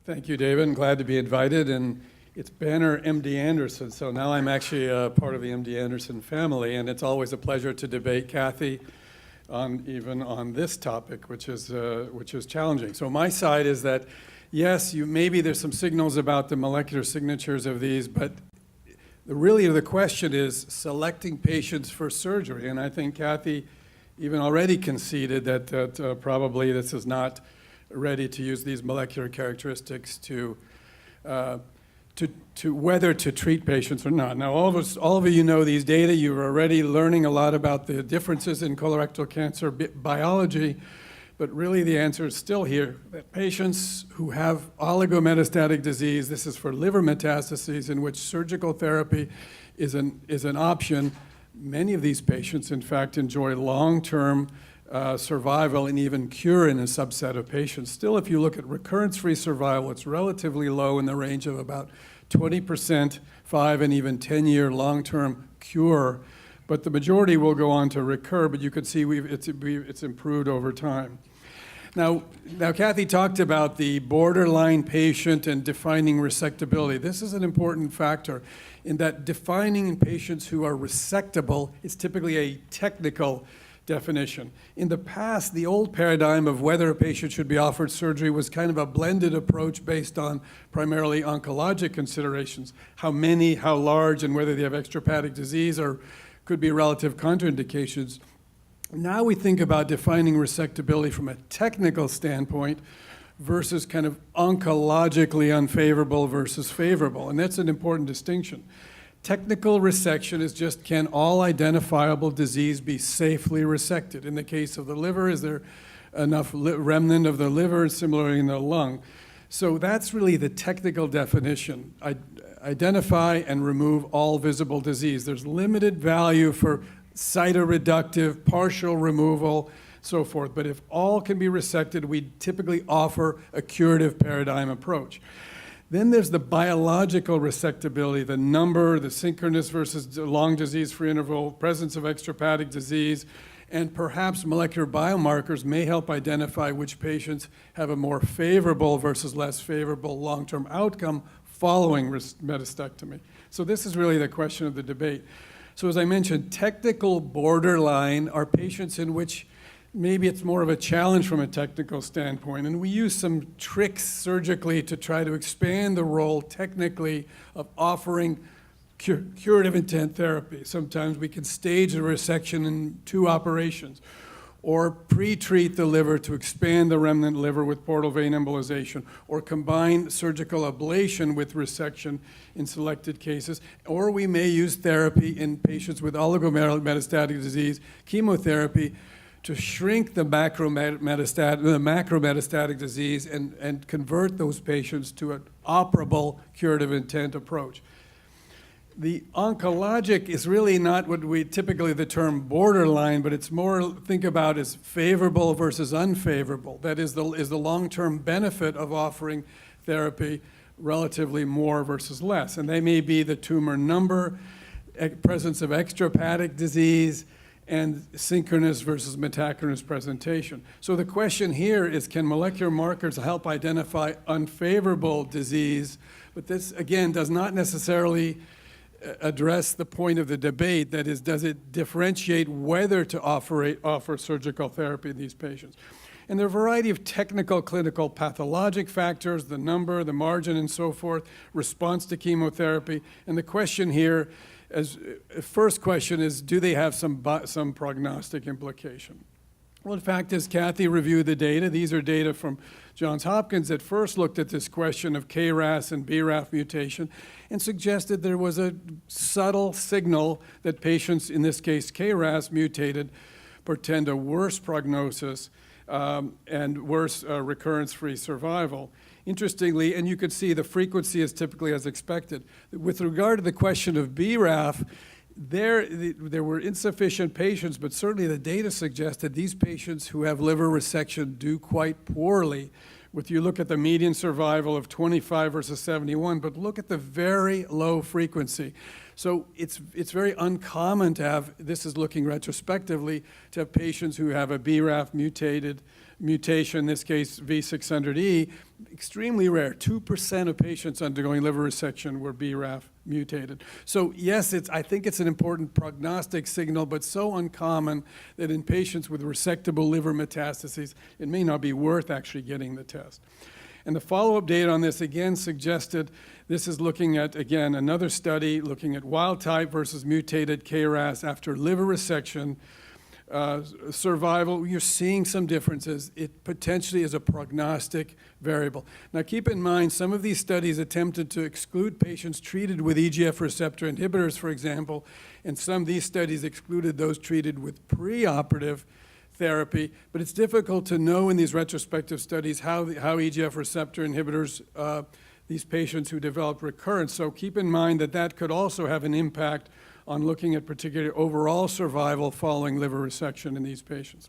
Thank you, David. I'm glad to be invited. And it's Banner MD Anderson, so now I'm actually a part of the MD Anderson family, and it's always a pleasure to debate Kathy even on this topic, which is challenging. So my side is that, yes, maybe there's some signals about the molecular signatures of these, but really the question is selecting patients for surgery. And I think Kathy even already conceded that probably this is not ready to use these molecular characteristics to whether to treat patients or not. Now, all of you know these data. You're already learning a lot about the differences in colorectal cancer biology, but really the answer is still here, that patients who have oligometastatic disease, this is for liver metastases in which surgical therapy is an option. Many of these patients, in fact, enjoy long-term survival and even cure in a subset of patients. Still, if you look at recurrence-free survival, it's relatively low in the range of about 20%, 5 and even 10-year long-term cure, but the majority will go on to recur, but you could see it's improved over time. Now, Kathy talked about the borderline patient and defining resectability. This is an important factor in that defining patients who are resectable is typically a technical definition. In the past, the old paradigm of whether a patient should be offered surgery was kind of a blended approach based on primarily oncologic considerations, how many, how large, and whether they have extrahepatic disease or could be relative contraindications. Now we think about defining resectability from a technical standpoint versus kind of oncologically unfavorable versus favorable, and that's an important distinction. Technical resection is just, can all identifiable disease be safely resected? In the case of the liver, is there enough remnant of the liver, similarly in the lung? So that's really the technical definition. Identify and remove all visible disease. There's limited value for cytoreductive, partial removal, so forth. But if all can be resected, we typically offer a curative paradigm approach. Then there's the biological resectability, the number, the synchronous versus long disease-free interval, presence of extrahepatic disease, and perhaps molecular biomarkers may help identify which patients have a more favorable versus less favorable long-term outcome following metastasectomy. So this is really the question of the debate. So as I mentioned, technical borderline are patients in which maybe it's more of a challenge from a technical standpoint, and we use some tricks surgically to try to expand the role technically of offering curative intent therapy. Sometimes we can stage a resection in 2 operations, or pre-treat the liver to expand the remnant liver with portal vein embolization, or combine surgical ablation with resection in selected cases, or we may use therapy in patients with oligometastatic disease, chemotherapy, to shrink the macrometastatic disease and convert those patients to an operable curative intent approach. The oncologic is really not what we typically the term borderline, but it's more think about as favorable versus unfavorable. That is the long-term benefit of offering therapy relatively more versus less. And they may be the tumor number, presence of extrahepatic disease, and synchronous versus metachronous presentation. So the question here is, can molecular markers help identify unfavorable disease? But this, again, does not necessarily address the point of the debate, that is, does it differentiate whether to offer surgical therapy in these patients? And there are a variety of technical, clinical, pathologic factors, the number, the margin, and so forth, response to chemotherapy. And the question here, first question is, do they have some prognostic implication? Well, in fact, as Kathy reviewed the data, these are data from Johns Hopkins that first looked at this question of KRAS and BRAF mutation and suggested there was a subtle signal that patients, in this case KRAS mutated, portend a worse prognosis and worse recurrence-free survival. Interestingly, and you could see the frequency is typically as expected. With regard to the question of BRAF, there were insufficient patients, but certainly the data suggested these patients who have liver resection do quite poorly. If you look at the median survival of 25 versus 71, but look at the very low frequency. So it's very uncommon to have, this is looking retrospectively, to have patients who have a BRAF mutation, in this case V600E, extremely rare. 2% of patients undergoing liver resection were BRAF mutated. So yes, I think it's an important prognostic signal, but so uncommon that in patients with resectable liver metastases, it may not be worth actually getting the test. And the follow-up data on this again suggested, this is looking at, again, another study looking at wild type versus mutated KRAS after liver resection. Survival, you're seeing some differences. It potentially is a prognostic variable. Now keep in mind, some of these studies attempted to exclude patients treated with EGF receptor inhibitors, for example, and some of these studies excluded those treated with preoperative therapy, but it's difficult to know in these retrospective studies how EGF receptor inhibitors, these patients who develop recurrence. So keep in mind that that could also have an impact on looking at particular overall survival following liver resection in these patients.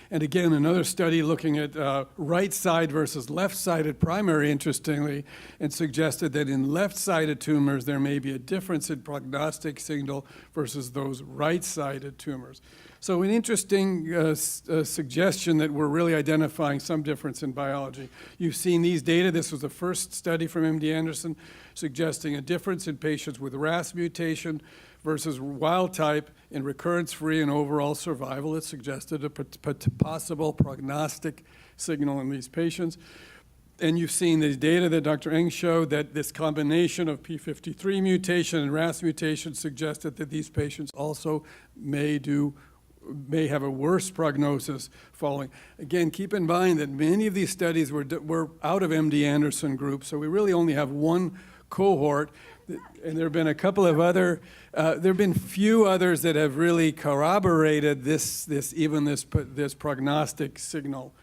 And again, another study looking at right side versus left-sided primary, interestingly, and suggested that in left-sided tumors, there may be a difference in prognostic signal versus those right-sided tumors. So an interesting suggestion that we're really identifying some difference in biology. You've seen these data. This was the first study from MD Anderson suggesting a difference in patients with RAS mutation versus wild type in recurrence-free and overall survival. It suggested a possible prognostic signal in these patients. And you've seen these data that Dr. Eng showed that this combination of P53 mutation and RAS mutation suggested that these patients also may have a worse prognosis following. Again, keep in mind that many of these studies were out of MD Anderson group, so we really only have one cohort, and there have been a couple of other, there have been few others that have really corroborated this prognostic signal.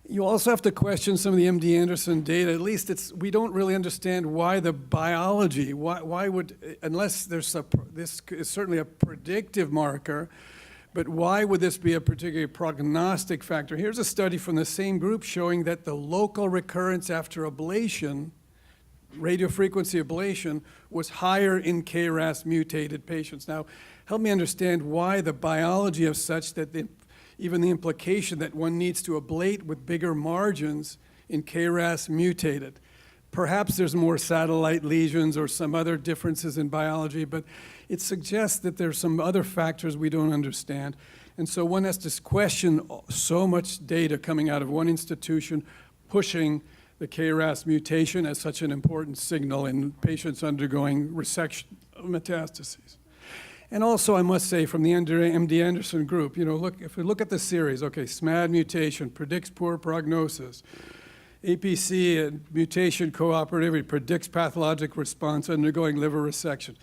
You also have to question some of the MD Anderson data. At least we don't really understand why the biology, why would, unless this is certainly a predictive marker, but why would this be a particularly prognostic factor? Here's a study from the same group showing that the local recurrence after ablation, radiofrequency ablation, was higher in KRAS mutated patients. Now, help me understand why the biology of such that even the implication that one needs to ablate with bigger margins in KRAS mutated. Perhaps there's more satellite lesions or some other differences in biology, but it suggests that there's some other factors we don't understand. And so one has to question so much data coming out of one institution pushing the KRAS mutation as such an important signal in patients undergoing resection of metastases. And also, I must say, from the MD Anderson group, if we look at the series, okay, SMAD mutation predicts poor prognosis. APC and mutation cooperativity predicts pathologic response undergoing liver resection.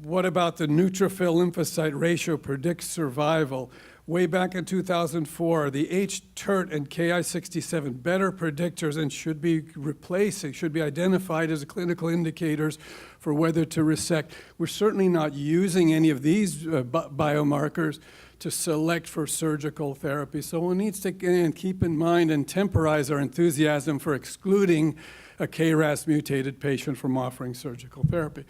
What about the neutrophil lymphocyte ratio predicts survival? Way back in 2004, the H-TERT and Ki-67, better predictors and should be identified as clinical indicators for whether to resect. We're certainly not using any of these biomarkers to select for surgical therapy. So one needs to keep in mind and temporize our enthusiasm for excluding a KRAS mutated patient from offering surgical therapy.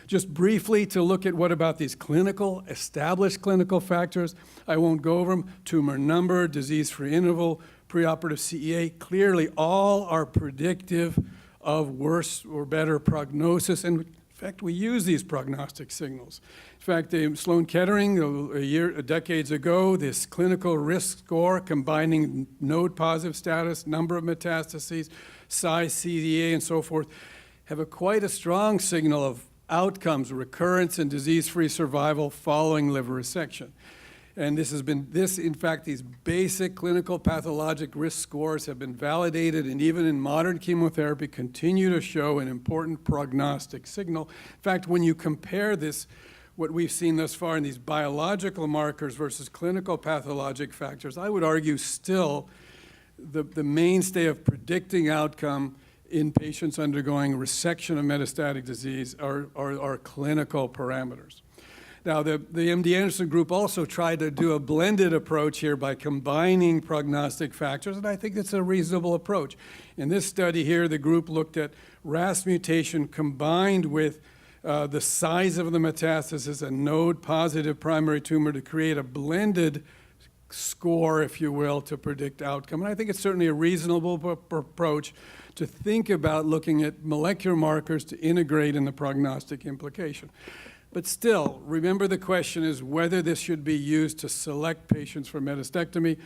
Just briefly to look at what about these established clinical factors. I won't go over them. Tumor number, disease-free interval, preoperative CEA, clearly all are predictive of worse or better prognosis. And in fact, we use these prognostic signals. In fact, Sloan Kettering, decades ago, this clinical risk score combining node-positive status, number of metastases, size, CEA, and so forth, have quite a strong signal of outcomes, recurrence, and disease-free survival following liver resection. And in fact, these basic clinical pathologic risk scores have been validated and even in modern chemotherapy continue to show an important prognostic signal. In fact, when you compare this, what we've seen thus far in these biological markers versus clinical pathologic factors, I would argue still the mainstay of predicting outcome in patients undergoing resection of metastatic disease are clinical parameters. Now, the MD Anderson group also tried to do a blended approach here by combining prognostic factors, and I think that's a reasonable approach. In this study here, the group looked at RAS mutation combined with the size of the metastasis, a node-positive primary tumor, to create a blended score, if you will, to predict outcome. And I think it's certainly a reasonable approach to think about looking at molecular markers to integrate in the prognostic implication. But still, remember the question is whether this should be used to select patients for metastasectomy.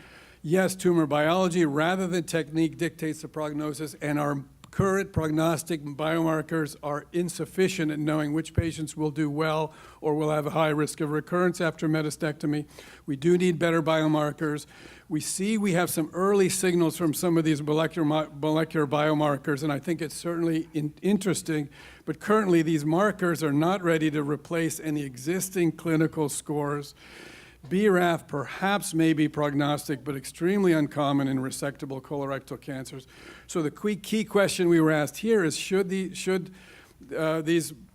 Yes, tumor biology rather than technique dictates the prognosis, and our current prognostic biomarkers are insufficient in knowing which patients will do well or will have a high risk of recurrence after metastasectomy. We do need better biomarkers. We have some early signals from some of these molecular biomarkers, and I think it's certainly interesting, but currently these markers are not ready to replace any existing clinical scores. BRAF perhaps may be prognostic, but extremely uncommon in resectable colorectal cancers. So the key question we were asked here is, should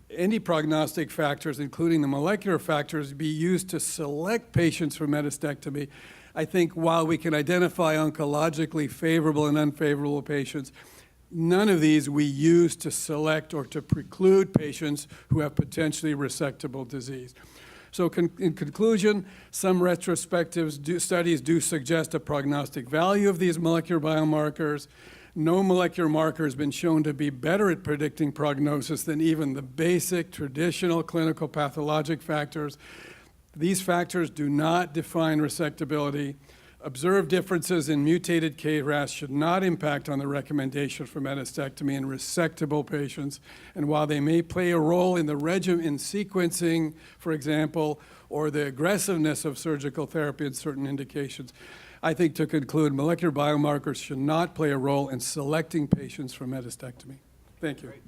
any prognostic factors, including the molecular factors, be used to select patients for metastasectomy? I think while we can identify oncologically favorable and unfavorable patients, none of these we use to select or to preclude patients who have potentially resectable disease. So in conclusion, some retrospective studies do suggest a prognostic value of these molecular biomarkers. No molecular marker has been shown to be better at predicting prognosis than even the basic traditional clinical pathologic factors. These factors do not define resectability. Observed differences in mutated KRAS should not impact on the recommendation for metastasectomy in resectable patients. And while they may play a role in the regimen in sequencing, for example, or the aggressiveness of surgical therapy in certain indications, I think to conclude, molecular biomarkers should not play a role in selecting patients for metastasectomy. Thank you. Great.